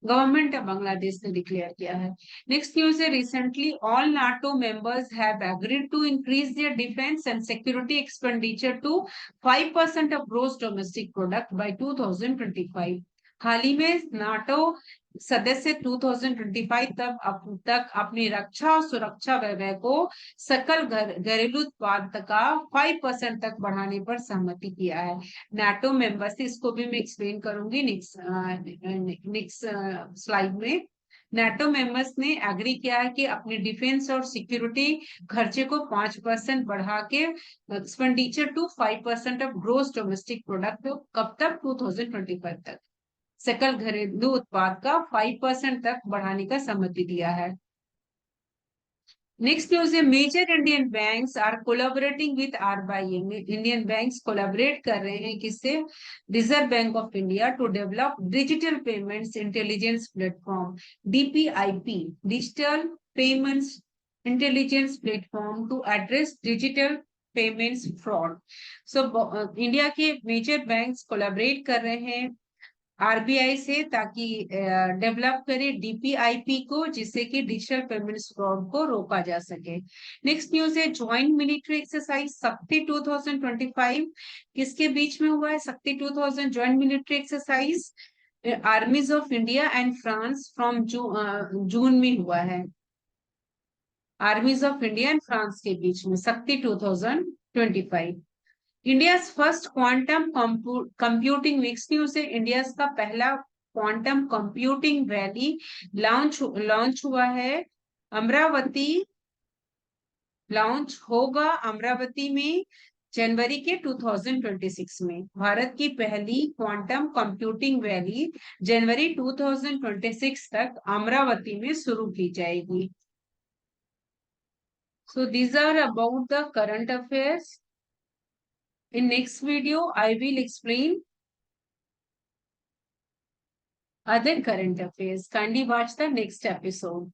A: गवर्नमेंट ऑफ बांग्लादेश ने डिक्लेयर किया है। नेक्स्ट न्यूज है, recently all NATO members have agreed to increase their defence and security expenditure to 5% of gross domestic product by 2025। हाल ही में नाटो सदस्य 2025 तक अपनी रक्षा और सुरक्षा व्यय को सकल घरेलू उत्पाद का 5% तक बढ़ाने पर सहमति किया है। नाटो मेंबर्स, इसको भी मैं एक्सप्लेन करूंगी नेक्स्ट स्लाइड में। नाटो मेंबर्स ने एग्री किया है कि अपने डिफेंस और सिक्योरिटी खर्चे को 5% बढ़ा के expenditure to 5% of gross domestic product, कब तक? 2025 तक सकल घरेलू उत्पाद का 5% तक बढ़ाने का सहमति दिया है। नेक्स्ट न्यूज है, major Indian banks are collaborating with RBI. Indian banks collaborate कर रहे हैं किससे? Reserve bank of India to develop digital payments intelligence platform, DPIP, digital payments intelligence platform to address digital payments fraud. So India के major banks collaborate कर रहे हैं RBI से, ताकि डेवलप करे डीपीआईपी को, जिससे कि डिजिटल पेमेंट्स फ्रॉड को रोका जा सके। नेक्स्ट न्यूज है, ज्वाइंट मिलिट्री एक्सरसाइज शक्ति 2025 किसके बीच में हुआ है? शक्ति 2000 joint military exercise आर्मीज of India and France from June में हुआ है। आर्मीज ऑफ इंडिया एंड फ्रांस के बीच में शक्ति 2025। India first quantum computing weeks news से इंडिया का पहला क्वांटम कंप्यूटिंग वैली लॉन्च हुआ है अमरावती, लॉन्च होगा अमरावती में जनवरी के 2026 में। भारत की पहली क्वांटम कंप्यूटिंग वैली जनवरी 2026 तक अमरावती में शुरू की जाएगी। So these are about the current affairs. In next video, I will explain other current affairs. Kindly watch the next episode.